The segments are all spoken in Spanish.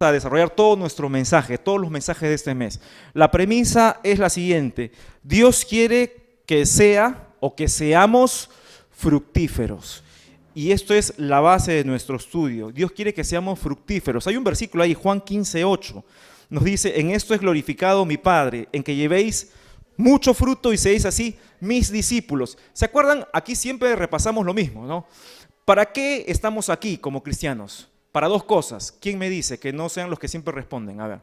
a desarrollar todo nuestro mensaje, todos los mensajes de este mes. La premisa es la siguiente: Dios quiere que sea o que seamos fructíferos. Y esto es la base de nuestro estudio. Dios quiere que seamos fructíferos. Hay un versículo ahí, Juan 15:8. Nos dice: en esto es glorificado mi Padre, en que llevéis mucho fruto y seáis así mis discípulos. ¿Se acuerdan? Aquí siempre repasamos lo mismo, ¿no? ¿Para qué estamos aquí como cristianos? Para dos cosas. ¿Quién me dice? Que no sean los que siempre responden. A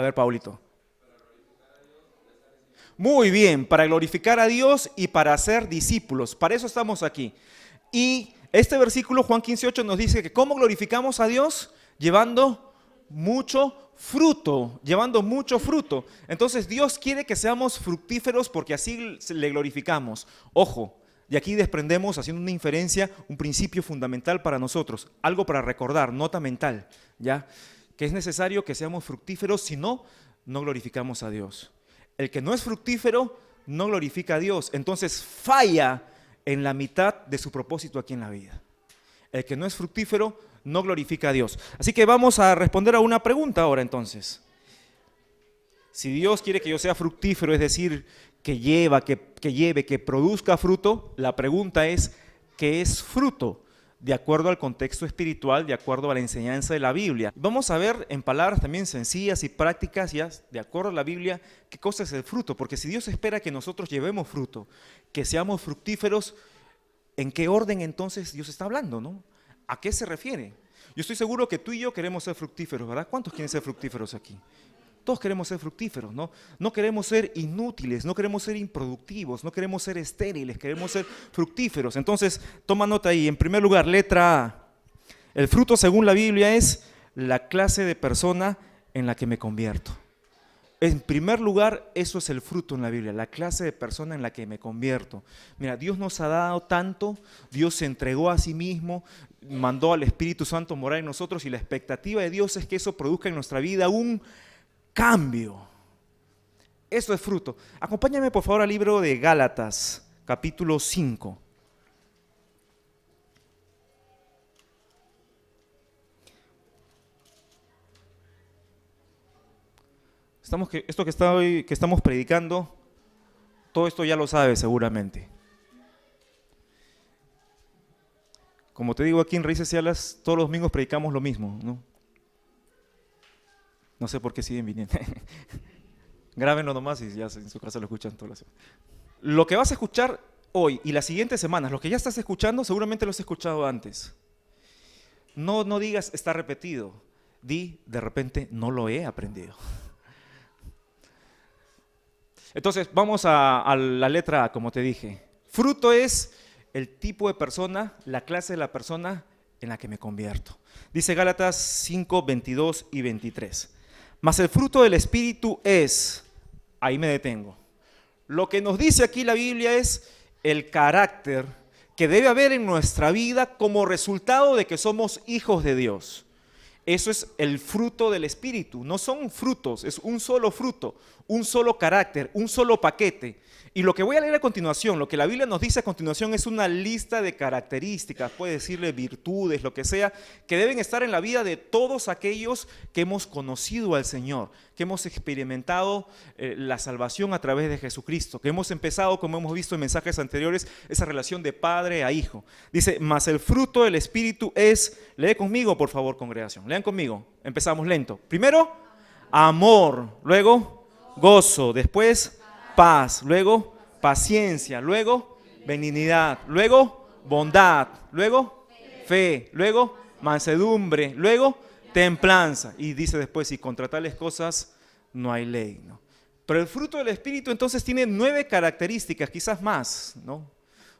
ver, Paulito. Muy bien, para glorificar a Dios y para ser discípulos. Para eso estamos aquí. Y este versículo, Juan 15:8, nos dice que ¿cómo glorificamos a Dios? Llevando mucho fruto, llevando mucho fruto. Entonces Dios quiere que seamos fructíferos porque así le glorificamos. Ojo, de aquí desprendemos, haciendo una inferencia, un principio fundamental para nosotros, algo para recordar, nota mental, ¿ya? Que es necesario que seamos fructíferos, si no, no glorificamos a Dios. El que no es fructífero no glorifica a Dios, entonces falla en la mitad de su propósito aquí en la vida. El que no es fructífero no glorifica a Dios. Así que vamos a responder a una pregunta ahora entonces. Si Dios quiere que yo sea fructífero, es decir, que lleve, que produzca fruto, la pregunta es, ¿qué es fruto? De acuerdo al contexto espiritual, de acuerdo a la enseñanza de la Biblia. Vamos a ver en palabras también sencillas y prácticas, ya de acuerdo a la Biblia, qué cosa es el fruto. Porque si Dios espera que nosotros llevemos fruto, que seamos fructíferos, ¿en qué orden entonces Dios está hablando, no? ¿A qué se refiere? Yo estoy seguro que tú y yo queremos ser fructíferos, ¿verdad? ¿Cuántos quieren ser fructíferos aquí? Todos queremos ser fructíferos, ¿no? No queremos ser inútiles, no queremos ser improductivos, no queremos ser estériles, queremos ser fructíferos. Entonces, toma nota ahí. En primer lugar, letra A. El fruto, según la Biblia, es la clase de persona en la que me convierto. En primer lugar, eso es el fruto en la Biblia, la clase de persona en la que me convierto. Mira, Dios nos ha dado tanto, Dios se entregó a sí mismo, mandó al Espíritu Santo morar en nosotros y la expectativa de Dios es que eso produzca en nuestra vida un cambio. Eso es fruto. Acompáñame por favor al libro de Gálatas, capítulo 5. Esto que estamos predicando, todo esto ya lo sabes seguramente. Como te digo, aquí en Raíces y Alas, todos los domingos predicamos lo mismo, ¿no? No sé por qué siguen viniendo. Grábenlo nomás y ya en su casa lo escuchan todas las semanas. Lo que vas a escuchar hoy y las siguientes semanas, lo que ya estás escuchando, seguramente lo has escuchado antes. No digas está repetido, di de repente no lo he aprendido. Entonces vamos a la letra A, como te dije. Fruto es el tipo de persona, la clase de la persona en la que me convierto. Dice Gálatas 5, 22 y 23. Mas el fruto del Espíritu es, ahí me detengo. Lo que nos dice aquí la Biblia es el carácter que debe haber en nuestra vida como resultado de que somos hijos de Dios. Eso es el fruto del Espíritu. No son frutos, es un solo fruto, un solo carácter, un solo paquete. Y lo que voy a leer a continuación, lo que la Biblia nos dice a continuación es una lista de características, puede decirle virtudes, lo que sea, que deben estar en la vida de todos aquellos que hemos conocido al Señor, que hemos experimentado la salvación a través de Jesucristo, que hemos empezado, como hemos visto en mensajes anteriores, esa relación de padre a hijo. Dice, mas el fruto del Espíritu es, lee conmigo por favor congregación, lean conmigo, empezamos lento. Primero, amor, luego gozo, después paz, luego paciencia, luego benignidad, luego bondad, luego fe, luego mansedumbre, luego templanza. Y dice después, y contra tales cosas no hay ley, ¿no? Pero el fruto del Espíritu entonces tiene 9 características, quizás más, ¿no?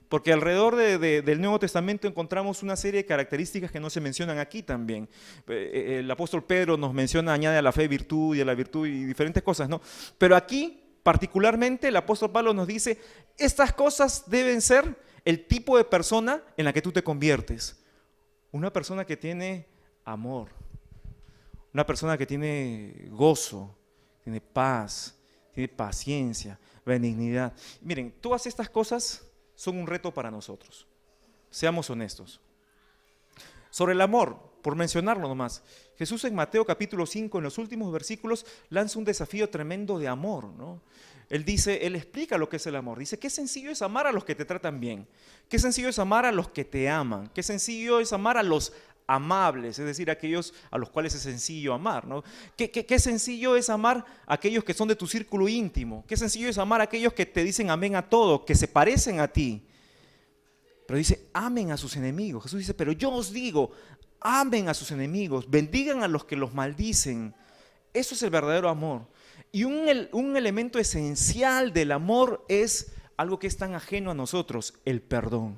Porque alrededor del Nuevo Testamento encontramos una serie de características que no se mencionan aquí también. El apóstol Pedro nos menciona, añade a la fe virtud y a la virtud y diferentes cosas, ¿no? Pero aquí particularmente el apóstol Pablo nos dice, estas cosas deben ser el tipo de persona en la que tú te conviertes. Una persona que tiene amor, una persona que tiene gozo, tiene paz, tiene paciencia, benignidad. Miren, todas estas cosas son un reto para nosotros. Seamos honestos. Sobre el amor, por mencionarlo nomás. Jesús en Mateo capítulo 5, en los últimos versículos, lanza un desafío tremendo de amor, ¿no? Él explica lo que es el amor. Dice, qué sencillo es amar a los que te tratan bien. Qué sencillo es amar a los que te aman. Qué sencillo es amar a los amables, es decir, aquellos a los cuales es sencillo amar, ¿no? Qué sencillo es amar a aquellos que son de tu círculo íntimo. Qué sencillo es amar a aquellos que te dicen amén a todo, que se parecen a ti. Pero dice, amen a sus enemigos. Jesús dice, pero yo os digo, amen a sus enemigos, bendigan a los que los maldicen. Eso es el verdadero amor. Y un elemento esencial del amor es algo que es tan ajeno a nosotros, el perdón.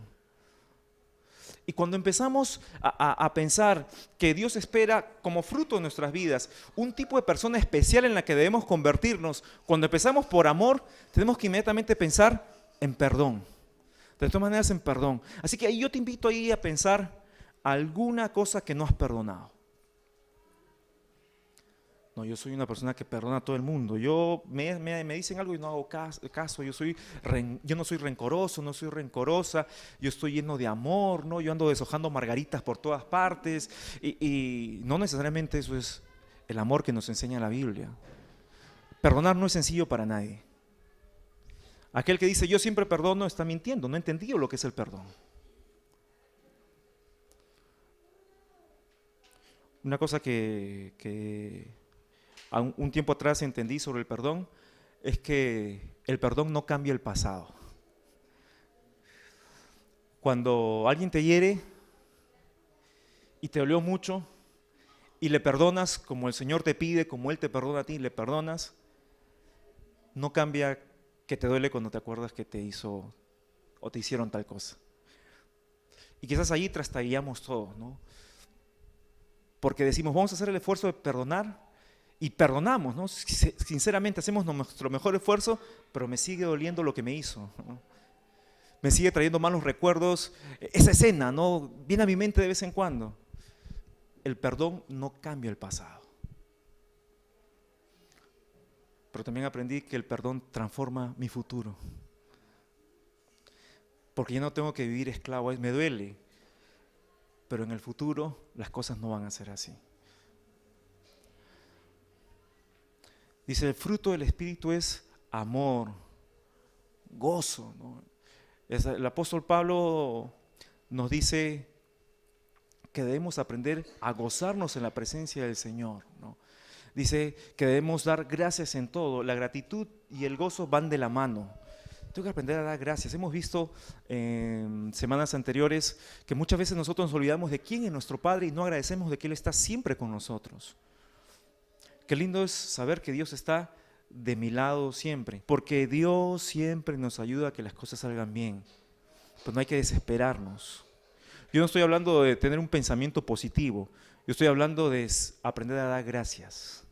Y cuando empezamos a pensar que Dios espera como fruto de nuestras vidas un tipo de persona especial en la que debemos convertirnos, cuando empezamos por amor, tenemos que inmediatamente pensar en perdón. De todas maneras, en perdón. Así que ahí yo te invito ahí a pensar alguna cosa que no has perdonado. No, yo soy una persona que perdona a todo el mundo. Me dicen algo y no hago caso. Yo no soy rencoroso, no soy rencorosa. Yo estoy lleno de amor, ¿no? Yo ando deshojando margaritas por todas partes. Y no necesariamente eso es el amor que nos enseña la Biblia. Perdonar no es sencillo para nadie. Aquel que dice yo siempre perdono está mintiendo, no ha entendido lo que es el perdón. Una cosa que un tiempo atrás entendí sobre el perdón es que el perdón no cambia el pasado. Cuando alguien te hiere y te dolió mucho y le perdonas como el Señor te pide, como Él te perdona a ti, le perdonas, no cambia que te duele cuando te acuerdas que te hizo o te hicieron tal cosa. Y quizás allí trastabillamos todo, ¿no? Porque decimos, vamos a hacer el esfuerzo de perdonar y perdonamos, ¿no? Sinceramente hacemos nuestro mejor esfuerzo, pero me sigue doliendo lo que me hizo, ¿no? Me sigue trayendo malos recuerdos, esa escena, ¿no? Viene a mi mente de vez en cuando. El perdón no cambia el pasado. Pero también aprendí que el perdón transforma mi futuro. Porque ya no tengo que vivir esclavo, me duele. Pero en el futuro las cosas no van a ser así. Dice, el fruto del Espíritu es amor, gozo, ¿no? El apóstol Pablo nos dice que debemos aprender a gozarnos en la presencia del Señor, ¿no? Dice que debemos dar gracias en todo. La gratitud y el gozo van de la mano. Tengo que aprender a dar gracias. Hemos visto en semanas anteriores que muchas veces nosotros nos olvidamos de quién es nuestro Padre y no agradecemos de que Él está siempre con nosotros. Qué lindo es saber que Dios está de mi lado siempre, porque Dios siempre nos ayuda a que las cosas salgan bien. Pues no hay que desesperarnos. Yo no estoy hablando de tener un pensamiento positivo, yo estoy hablando de aprender a dar gracias.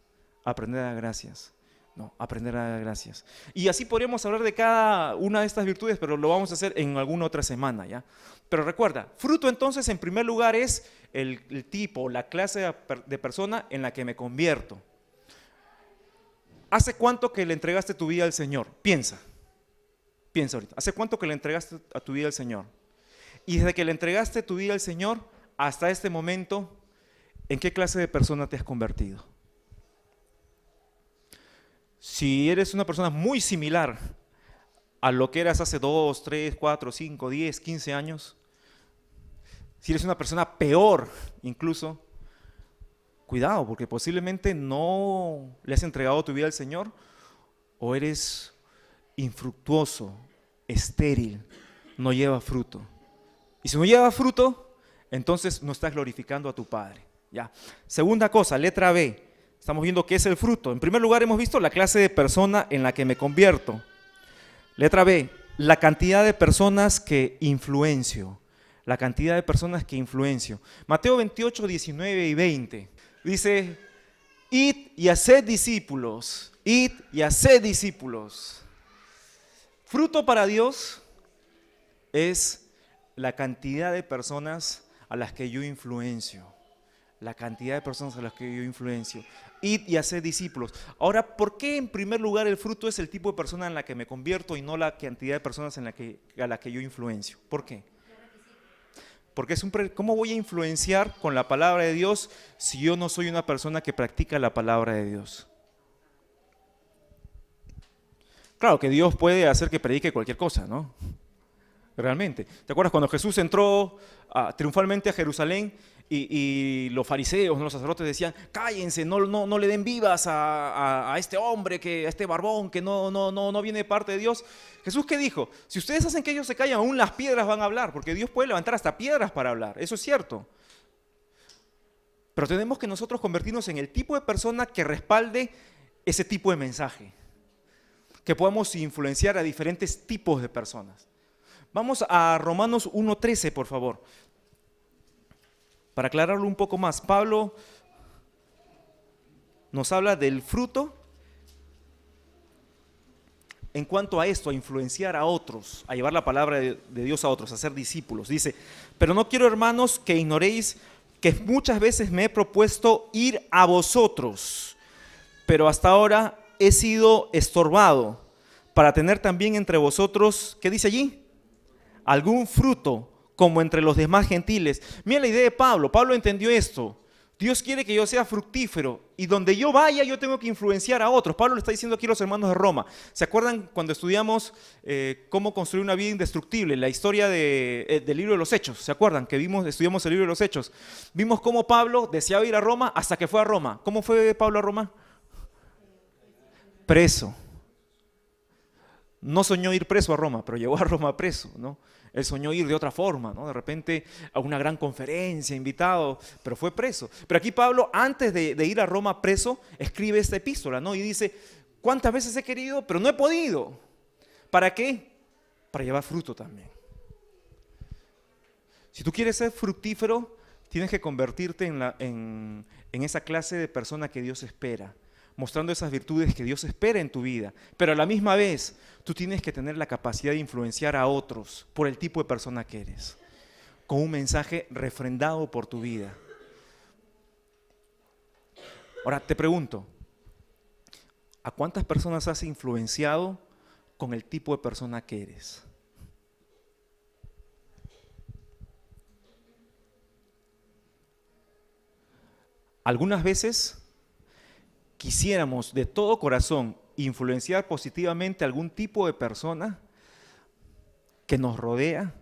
Aprender a dar gracias. No, aprender a dar gracias. Y así podríamos hablar de cada una de estas virtudes, pero lo vamos a hacer en alguna otra semana, ¿ya? Pero recuerda, fruto entonces en primer lugar es el tipo, la clase de persona en la que me convierto. ¿Hace cuánto que le entregaste tu vida al Señor? Piensa ahorita. ¿Hace cuánto que le entregaste a tu vida al Señor? Y desde que le entregaste tu vida al Señor hasta este momento, ¿en qué clase de persona te has convertido? Si eres una persona muy similar a lo que eras hace 2, 3, 4, 5, 10, 15 años, si eres una persona peor incluso, cuidado, porque posiblemente no le has entregado tu vida al Señor o eres infructuoso, estéril, no lleva fruto. Y si no lleva fruto, entonces no estás glorificando a tu Padre. ¿Ya? Segunda cosa, letra B. Estamos viendo qué es el fruto. En primer lugar hemos visto la clase de persona en la que me convierto. Letra B, la cantidad de personas que influencio. La cantidad de personas que influencio. Mateo 28, 19 y 20 dice, id y haced discípulos. Id y haced discípulos. Fruto para Dios es la cantidad de personas a las que yo influencio. La cantidad de personas a las que yo influencio. Id y haced discípulos. Ahora, ¿por qué en primer lugar el fruto es el tipo de persona en la que me convierto y no la cantidad de personas a la que yo influencio? ¿Por qué? Porque ¿cómo voy a influenciar con la palabra de Dios si yo no soy una persona que practica la palabra de Dios? Claro que Dios puede hacer que predique cualquier cosa, ¿no? Realmente. ¿Te acuerdas cuando Jesús entró triunfalmente a Jerusalén y los fariseos, ¿no? Los sacerdotes decían, cállense, no le den vivas a este hombre, a este barbón que no viene de parte de Dios? Jesús, ¿qué dijo? Si ustedes hacen que ellos se callen, aún las piedras van a hablar, porque Dios puede levantar hasta piedras para hablar, eso es cierto. Pero tenemos que nosotros convertirnos en el tipo de persona que respalde ese tipo de mensaje, que podamos influenciar a diferentes tipos de personas. Vamos a Romanos 1:13, por favor. Para aclararlo un poco más, Pablo nos habla del fruto en cuanto a esto, a influenciar a otros, a llevar la palabra de Dios a otros, a ser discípulos. Dice, pero no quiero, hermanos, que ignoréis que muchas veces me he propuesto ir a vosotros, pero hasta ahora he sido estorbado para tener también entre vosotros, ¿qué dice allí? Algún fruto como entre los demás gentiles. Mira la idea de Pablo. Pablo entendió esto. Dios quiere que yo sea fructífero y donde yo vaya yo tengo que influenciar a otros. Pablo le está diciendo aquí a los hermanos de Roma. ¿Se acuerdan cuando estudiamos cómo construir una vida indestructible? La historia del libro de los Hechos. ¿Se acuerdan que estudiamos el libro de los Hechos? Vimos cómo Pablo deseaba ir a Roma hasta que fue a Roma. ¿Cómo fue Pablo a Roma? Preso. No soñó ir preso a Roma, pero llegó a Roma preso, ¿no? Él soñó ir de otra forma, ¿no? De repente a una gran conferencia, invitado, pero fue preso. Pero aquí Pablo, antes de ir a Roma preso, escribe esta epístola, ¿no? Y dice, ¿cuántas veces he querido, pero no he podido? ¿Para qué? Para llevar fruto también. Si tú quieres ser fructífero, tienes que convertirte en esa clase de persona que Dios espera, mostrando esas virtudes que Dios espera en tu vida. Pero a la misma vez, tú tienes que tener la capacidad de influenciar a otros por el tipo de persona que eres, con un mensaje refrendado por tu vida. Ahora te pregunto, ¿a cuántas personas has influenciado con el tipo de persona que eres? Algunas veces quisiéramos de todo corazón influenciar positivamente a algún tipo de persona que nos rodea,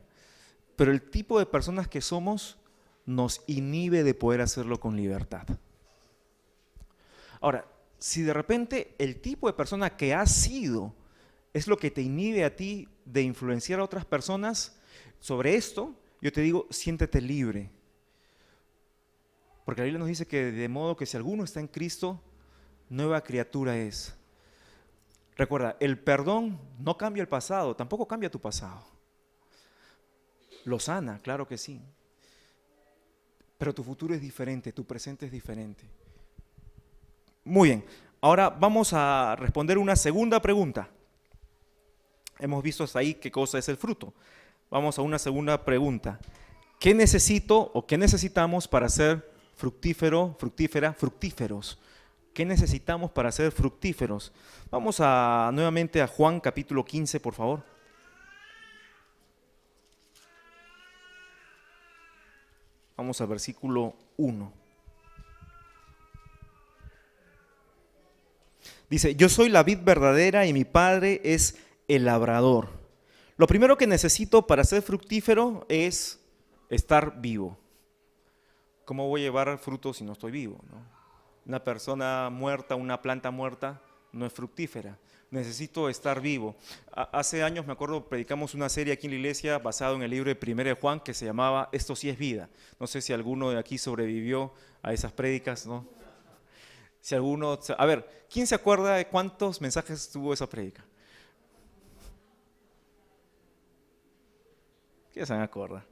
pero el tipo de personas que somos nos inhibe de poder hacerlo con libertad. Ahora, si de repente el tipo de persona que has sido es lo que te inhibe a ti de influenciar a otras personas, sobre esto yo te digo, siéntete libre. Porque la Biblia nos dice que de modo que si alguno está en Cristo, nueva criatura es. Recuerda, el perdón no cambia el pasado, tampoco cambia tu pasado. Lo sana, claro que sí. Pero tu futuro es diferente, tu presente es diferente. Muy bien, ahora vamos a responder una segunda pregunta. Hemos visto hasta ahí qué cosa es el fruto. Vamos a una segunda pregunta. ¿Qué necesito o qué necesitamos para ser fructíferos? ¿Qué necesitamos para ser fructíferos? Vamos nuevamente a Juan capítulo 15, por favor. Vamos al versículo 1. Dice, yo soy la vid verdadera y mi Padre es el labrador. Lo primero que necesito para ser fructífero es estar vivo. ¿Cómo voy a llevar fruto si no estoy vivo, no? Una persona muerta, una planta muerta, no es fructífera. Necesito estar vivo. Hace años, me acuerdo, predicamos una serie aquí en la iglesia basado en el libro de 1 de Juan que se llamaba Esto sí es vida. No sé si alguno de aquí sobrevivió a esas prédicas, ¿no? Si alguno, a ver, ¿quién se acuerda de cuántos mensajes tuvo esa prédica? ¿Quién se acuerda?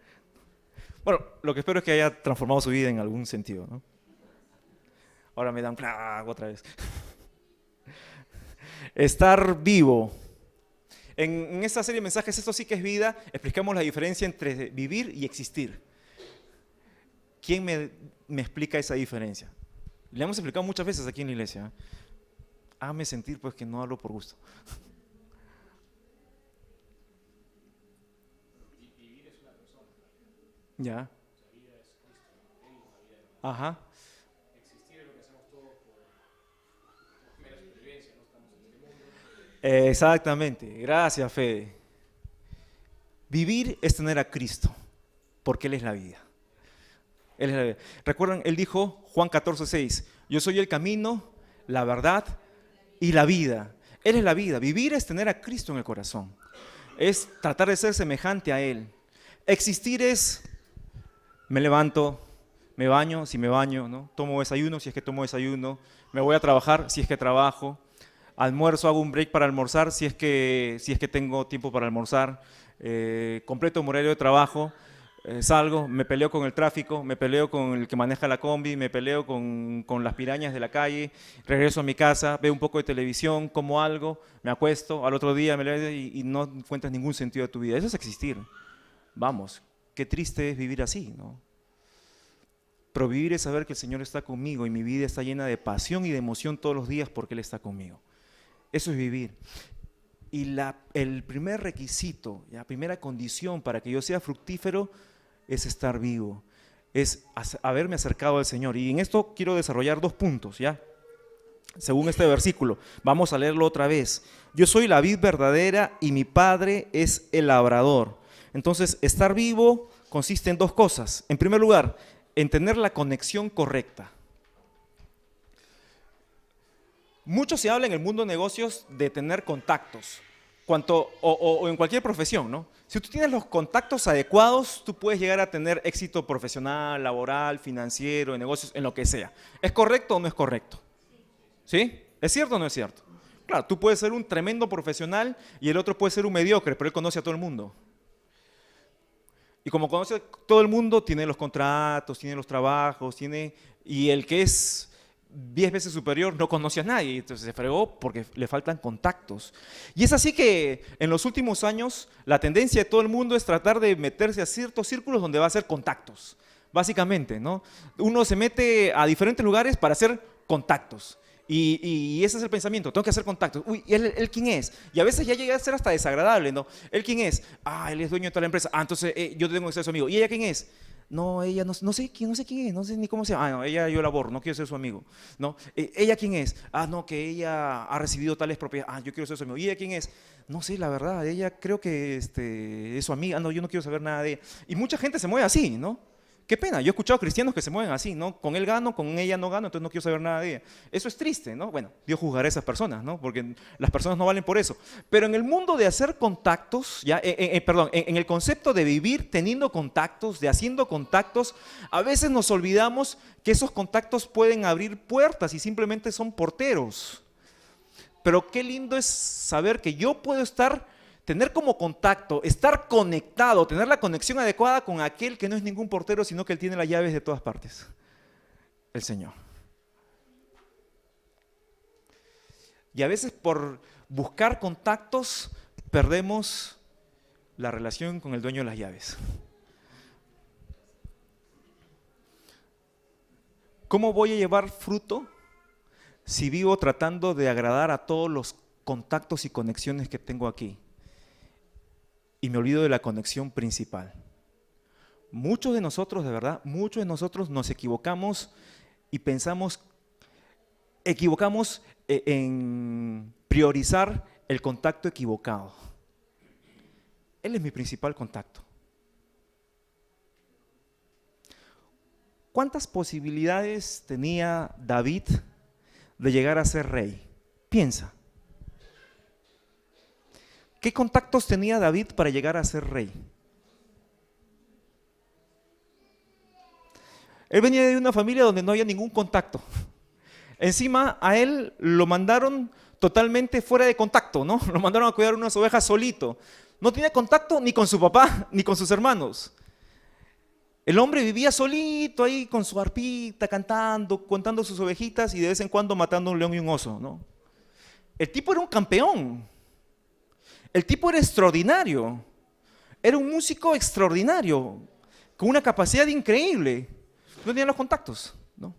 Bueno, lo que espero es que haya transformado su vida en algún sentido, ¿no? Ahora me dan otra vez. Estar vivo. En esta serie de mensajes, Esto sí que es vida, explicamos la diferencia entre vivir y existir. ¿Quién me explica esa diferencia? Le hemos explicado muchas veces aquí en la iglesia. Hágame sentir pues que no hablo por gusto. Ya. Ajá. Exactamente. Gracias, Fede. Vivir es tener a Cristo, porque Él es la vida. Él es la vida. ¿Recuerdan? Él dijo, Juan 14:6, yo soy el camino, la verdad y la vida. Él es la vida. Vivir es tener a Cristo en el corazón. Es tratar de ser semejante a Él. Existir es, me levanto, me baño, si me baño, ¿no? Tomo desayuno, si es que tomo desayuno, me voy a trabajar, si es que trabajo, almuerzo, hago un break para almorzar, si es que tengo tiempo para almorzar, completo mi horario de trabajo, salgo, me peleo con el tráfico, me peleo con el que maneja la combi, me peleo con las pirañas de la calle, regreso a mi casa, veo un poco de televisión, como algo, me acuesto, al otro día me leo y no encuentras ningún sentido de tu vida. Eso es existir. Vamos, qué triste es vivir así, ¿no? Pero vivir es saber que el Señor está conmigo y mi vida está llena de pasión y de emoción todos los días porque Él está conmigo. Eso es vivir. Y el primer requisito, la primera condición para que yo sea fructífero es estar vivo, es haberme acercado al Señor. Y en esto quiero desarrollar 2 puntos, ¿ya? Según este versículo, vamos a leerlo otra vez. Yo soy la vid verdadera y mi Padre es el labrador. Entonces, estar vivo consiste en 2 cosas. En primer lugar, en tener la conexión correcta. Mucho se habla en el mundo de negocios de tener contactos, o en cualquier profesión, ¿no? Si tú tienes los contactos adecuados, tú puedes llegar a tener éxito profesional, laboral, financiero, en negocios, en lo que sea. ¿Es correcto o no es correcto? ¿Sí? ¿Es cierto o no es cierto? Claro, tú puedes ser un tremendo profesional y el otro puede ser un mediocre, pero él conoce a todo el mundo. Y como conoce a todo el mundo, tiene los contratos, tiene los trabajos, y el que es 10 veces superior no conoce a nadie, entonces se fregó porque le faltan contactos. Y es así que en los últimos años la tendencia de todo el mundo es tratar de meterse a ciertos círculos donde va a hacer contactos, básicamente, ¿no? Uno se mete a diferentes lugares para hacer contactos. Y ese es el pensamiento, tengo que hacer contactos. Uy, ¿él quién es? Y a veces ya llega a ser hasta desagradable, ¿no? ¿Él quién es? Ah, él es dueño de toda la empresa. Ah, entonces yo tengo que ser su amigo. ¿Y ella quién es? No, ella no sé quién es, no sé ni cómo se llama. Ah, no, ella yo la borro, no quiero ser su amigo. ¿No? ¿Ella quién es? Ah, no, que ella ha recibido tales propiedades. Ah, yo quiero ser su amigo. ¿Y ella quién es? No sé, la verdad, ella creo que es su amiga. Ah, no, yo no quiero saber nada de ella. Y mucha gente se mueve así, ¿no? Qué pena, yo he escuchado cristianos que se mueven así, ¿no? Con él gano, con ella no gano, entonces no quiero saber nada de ella. Eso es triste, ¿no? Bueno, Dios juzgará a esas personas, ¿no? Porque las personas no valen por eso. Pero en el mundo de hacer contactos, ya, en el concepto de vivir teniendo contactos, de haciendo contactos, a veces nos olvidamos que esos contactos pueden abrir puertas y simplemente son porteros. Pero qué lindo es saber que yo puedo tener como contacto, estar conectado, tener la conexión adecuada con aquel que no es ningún portero, sino que él tiene las llaves de todas partes, el Señor. Y a veces por buscar contactos perdemos la relación con el dueño de las llaves. ¿Cómo voy a llevar fruto si vivo tratando de agradar a todos los contactos y conexiones que tengo aquí? Y me olvido de la conexión principal. Muchos de nosotros, de verdad, muchos de nosotros nos equivocamos y equivocamos en priorizar el contacto equivocado. Él es mi principal contacto. ¿Cuántas posibilidades tenía David de llegar a ser rey? Piensa. ¿Qué contactos tenía David para llegar a ser rey? Él venía de una familia donde no había ningún contacto. Encima a él lo mandaron totalmente fuera de contacto, ¿no? Lo mandaron a cuidar unas ovejas solito. No tenía contacto ni con su papá ni con sus hermanos. El hombre vivía solito ahí con su arpita, cantando, contando sus ovejitas y de vez en cuando matando un león y un oso, ¿no? El tipo era un campeón. El tipo era extraordinario, era un músico extraordinario, con una capacidad increíble. No tenía los contactos, ¿no?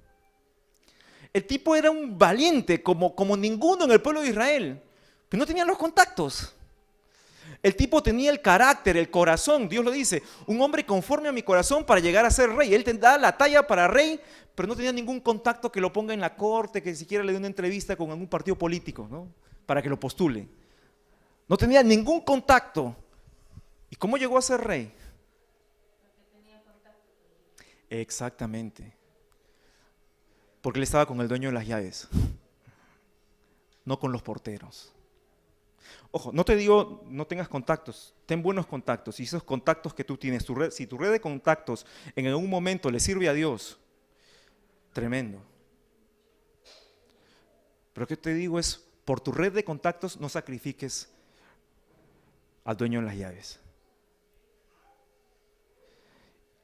El tipo era un valiente como ninguno en el pueblo de Israel, pero no tenía los contactos. El tipo tenía el carácter, el corazón, Dios lo dice, un hombre conforme a mi corazón para llegar a ser rey. Él te da la talla para rey, pero no tenía ningún contacto que lo ponga en la corte, que siquiera le dé una entrevista con algún partido político, ¿no? Para que lo postule. No tenía ningún contacto. ¿Y cómo llegó a ser rey? Exactamente. Porque él estaba con el dueño de las llaves, no con los porteros. Ojo, no te digo no tengas contactos, ten buenos contactos. Y esos contactos que tú tienes, si tu red de contactos en algún momento le sirve a Dios, tremendo. Pero lo que te digo es, por tu red de contactos no sacrifiques al dueño de las llaves.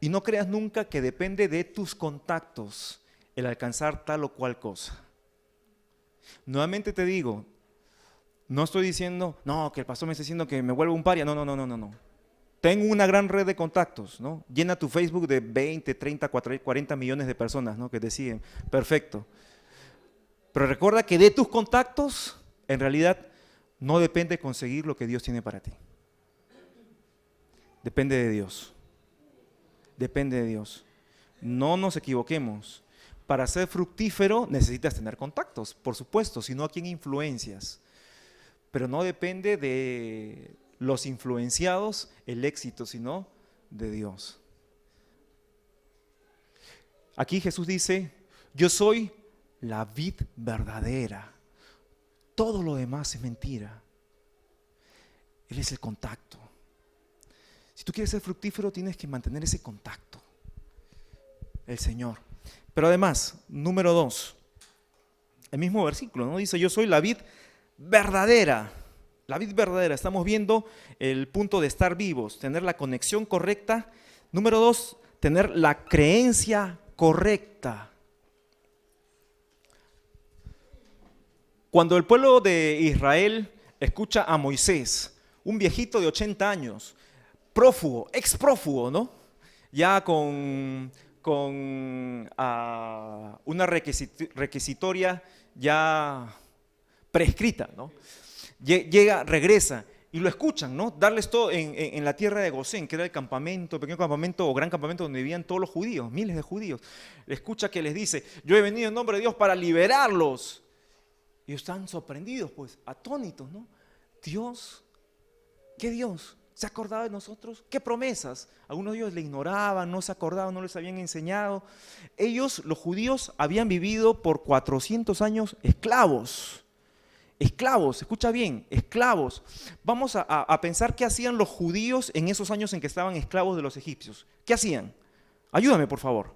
Y no creas nunca que depende de tus contactos el alcanzar tal o cual cosa. Nuevamente te digo, no estoy diciendo, no, que el pastor me está diciendo que me vuelvo un paria. No. Tengo una gran red de contactos, ¿no? Llena tu Facebook de 20, 30, 40 millones de personas, ¿no? Que te siguen. Perfecto. Pero recuerda que de tus contactos, en realidad, no depende conseguir lo que Dios tiene para ti. Depende de Dios. Depende de Dios. No nos equivoquemos. Para ser fructífero necesitas tener contactos, por supuesto, sino a quién influencias. Pero no depende de los influenciados el éxito, sino de Dios. Aquí Jesús dice, yo soy la vid verdadera. Todo lo demás es mentira. Él es el contacto. Si tú quieres ser fructífero, tienes que mantener ese contacto. El Señor. Pero además, número 2, el mismo versículo, ¿no? Dice, yo soy la vid verdadera. La vid verdadera. Estamos viendo el punto de estar vivos, tener la conexión correcta. Número 2, tener la creencia correcta. Cuando el pueblo de Israel escucha a Moisés, un viejito de 80 años, prófugo, ex prófugo, ¿no? Ya con una requisitoria ya prescrita, ¿no? Llega, regresa y lo escuchan, ¿no? Darles todo en la tierra de Gosén, que era el campamento, pequeño campamento o gran campamento donde vivían todos los judíos, miles de judíos. Le escucha que les dice, yo he venido en nombre de Dios para liberarlos. Y están sorprendidos, pues, atónitos, ¿no? Dios, ¿qué Dios? ¿Se acordaba de nosotros? ¿Qué promesas? Algunos de ellos le ignoraban, no se acordaban, no les habían enseñado. Ellos, los judíos, habían vivido por 400 años esclavos. Esclavos, escucha bien, esclavos. Vamos a pensar qué hacían los judíos en esos años en que estaban esclavos de los egipcios. ¿Qué hacían? Ayúdame, por favor.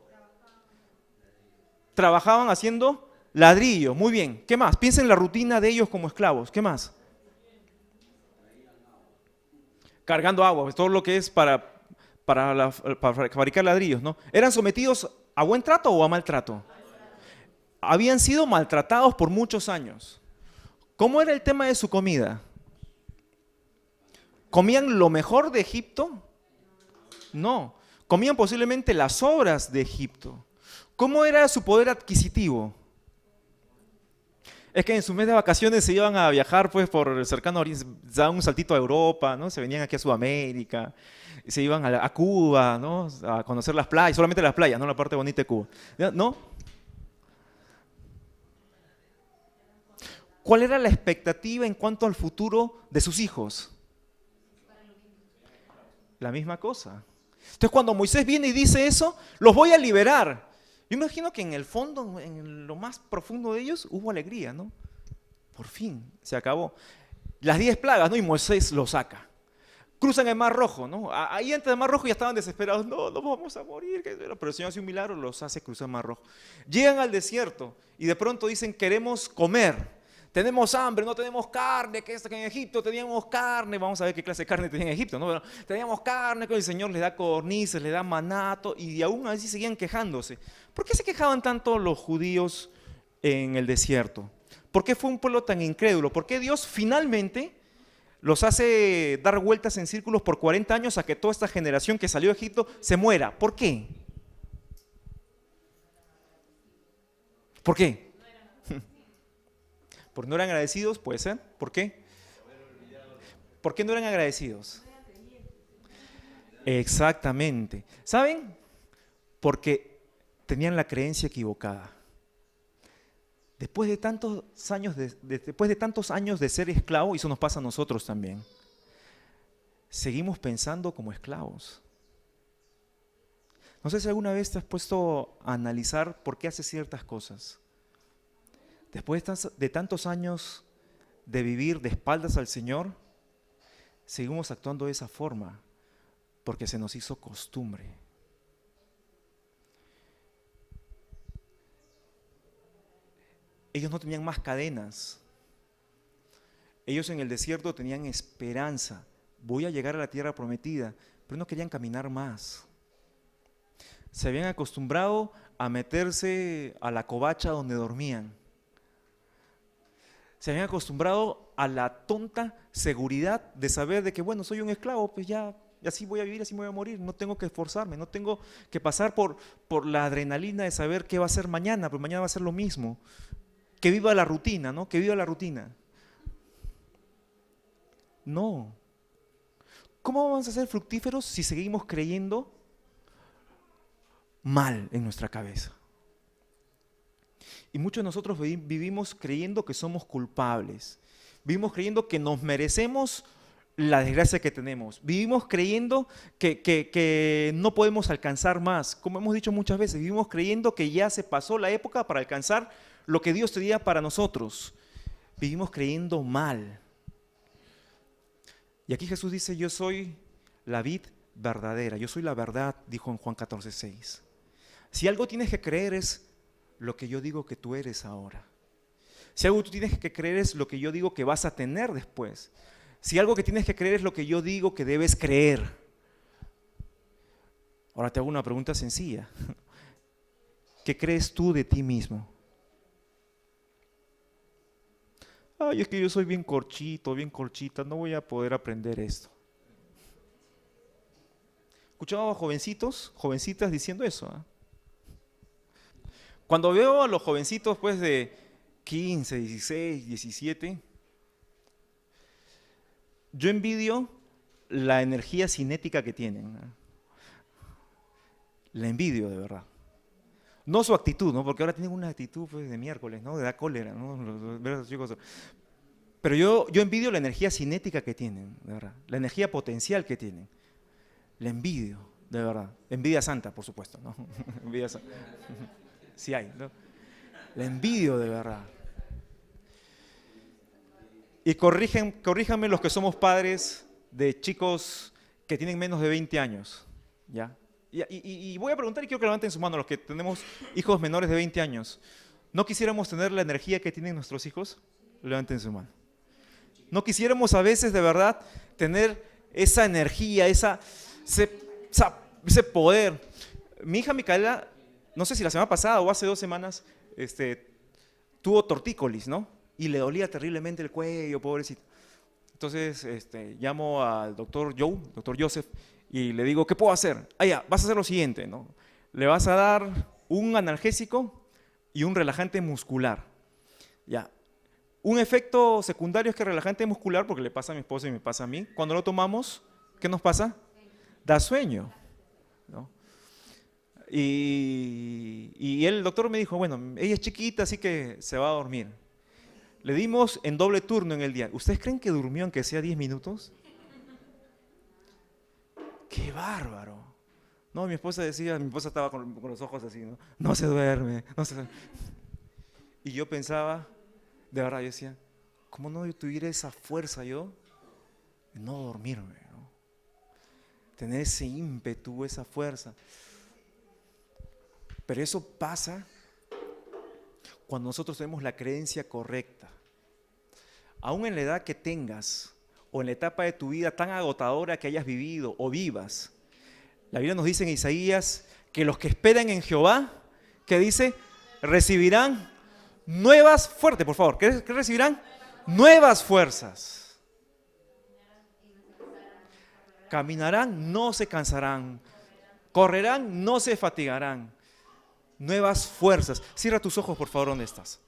Trabajaban haciendo ladrillo, muy bien. ¿Qué más? Piensa en la rutina de ellos como esclavos. ¿Qué más? Cargando agua, todo lo que es para fabricar ladrillos, ¿no? ¿Eran sometidos a buen trato o a maltrato? Habían sido maltratados por muchos años. ¿Cómo era el tema de su comida? ¿Comían lo mejor de Egipto? No. Comían posiblemente las sobras de Egipto. ¿Cómo era su poder adquisitivo? Es que en su mes de vacaciones se iban a viajar pues por el cercano oriente, daban un saltito a Europa, ¿no? Se venían aquí a Sudamérica, se iban a Cuba, ¿no? A conocer las playas, solamente las playas, no la parte bonita de Cuba, ¿no? ¿Cuál era la expectativa en cuanto al futuro de sus hijos? La misma cosa. Entonces cuando Moisés viene y dice eso, los voy a liberar. Yo imagino que en el fondo, en lo más profundo de ellos, hubo alegría, ¿no? Por fin, se acabó. Las 10 plagas, ¿no? Y Moisés lo saca. Cruzan el Mar Rojo, ¿no? Ahí antes del Mar Rojo ya estaban desesperados. No, no vamos a morir. Pero el Señor hace un milagro, los hace cruzar el Mar Rojo. Llegan al desierto y de pronto dicen, queremos comer. Tenemos hambre, no tenemos carne, que en Egipto teníamos carne, vamos a ver qué clase de carne tenía en Egipto, ¿no? Pero teníamos carne, que el Señor les da codornices, les da manato, y aún así seguían quejándose. ¿Por qué se quejaban tanto los judíos en el desierto? ¿Por qué fue un pueblo tan incrédulo? ¿Por qué Dios finalmente los hace dar vueltas en círculos por 40 años a que toda esta generación que salió de Egipto se muera? ¿Por qué? ¿Por qué? ¿Por no eran agradecidos? Puede ser. ¿Por qué? ¿Por qué no eran agradecidos? Exactamente. ¿Saben? Porque tenían la creencia equivocada. Después de tantos años de ser esclavo, y eso nos pasa a nosotros también, seguimos pensando como esclavos. No sé si alguna vez te has puesto a analizar por qué haces ciertas cosas. Después de tantos años de vivir de espaldas al Señor, seguimos actuando de esa forma porque se nos hizo costumbre. Ellos no tenían más cadenas. Ellos en el desierto tenían esperanza. Voy a llegar a la tierra prometida, pero no querían caminar más. Se habían acostumbrado a meterse a la covacha donde dormían. Se habían acostumbrado a la tonta seguridad de saber de que, bueno, soy un esclavo, pues ya así voy a vivir, así me voy a morir. No tengo que esforzarme, no tengo que pasar por la adrenalina de saber qué va a ser mañana, pero mañana va a ser lo mismo. Que viva la rutina, ¿no? Que viva la rutina. No. ¿Cómo vamos a ser fructíferos si seguimos creyendo mal en nuestra cabeza? Y muchos de nosotros vivimos creyendo que somos culpables. Vivimos creyendo que nos merecemos la desgracia que tenemos. Vivimos creyendo que no podemos alcanzar más. Como hemos dicho muchas veces, vivimos creyendo que ya se pasó la época para alcanzar lo que Dios tenía para nosotros. Vivimos creyendo mal. Y aquí Jesús dice, yo soy la vid verdadera, yo soy la verdad, dijo en Juan 14:6. Si algo tienes que creer es lo que yo digo que tú eres ahora. Si algo tú tienes que creer es lo que yo digo que vas a tener después. Si algo que tienes que creer es lo que yo digo que debes creer. Ahora te hago una pregunta sencilla. ¿Qué crees tú de ti mismo? Ay, es que yo soy bien corchito, bien corchita, no voy a poder aprender esto. Escuchaba a jovencitos, jovencitas diciendo eso, ¿eh? Cuando veo a los jovencitos pues de 15, 16, 17, yo envidio la energía cinética que tienen, ¿eh? La envidio de verdad. No su actitud, ¿no? Porque ahora tienen una actitud pues, de miércoles, ¿no? De da cólera, ¿no? Ver a los chicos. Pero yo envidio la energía cinética que tienen, de verdad. La energía potencial que tienen. La envidio, de verdad. Envidia santa, por supuesto, ¿no? Envidia santa. Sí hay, ¿no? La envidio de verdad. Y corríjanme los que somos padres de chicos que tienen menos de 20 años, ¿ya? Y voy a preguntar y quiero que levanten su mano los que tenemos hijos menores de 20 años. ¿No quisiéramos tener la energía que tienen nuestros hijos? Levanten su mano. ¿No quisiéramos a veces de verdad tener esa energía, ese poder? Mi hija Micaela, no sé si la semana pasada o hace 2 semanas, tuvo tortícolis, ¿no? Y le dolía terriblemente el cuello, pobrecito. Entonces llamo al doctor Joseph, y le digo, ¿qué puedo hacer? Ya, vas a hacer lo siguiente, ¿no? Le vas a dar un analgésico y un relajante muscular. Ya. Un efecto secundario es que el relajante muscular, porque le pasa a mi esposa y me pasa a mí, cuando lo tomamos, ¿qué nos pasa? Da sueño, ¿no? Y el doctor me dijo, bueno, ella es chiquita, así que se va a dormir. Le dimos en doble turno en el día. ¿Ustedes creen que durmió aunque sea 10 minutos? ¡Qué bárbaro! No, mi esposa estaba con los ojos así, ¿no? No se duerme, no se duerme. Y yo pensaba, de verdad, yo decía, ¿cómo no tuviera esa fuerza yo de no dormirme, ¿no? Tener ese ímpetu, esa fuerza. Pero eso pasa cuando nosotros tenemos la creencia correcta. Aún en la edad que tengas, o en la etapa de tu vida tan agotadora que hayas vivido o vivas, la Biblia nos dice en Isaías que los que esperan en Jehová, ¿qué dice? Recibirán nuevas, fuerte por favor, ¿qué recibirán? Nuevas fuerzas. Caminarán, no se cansarán. Correrán, no se fatigarán. Nuevas fuerzas. Cierra tus ojos por favor, ¿dónde estás?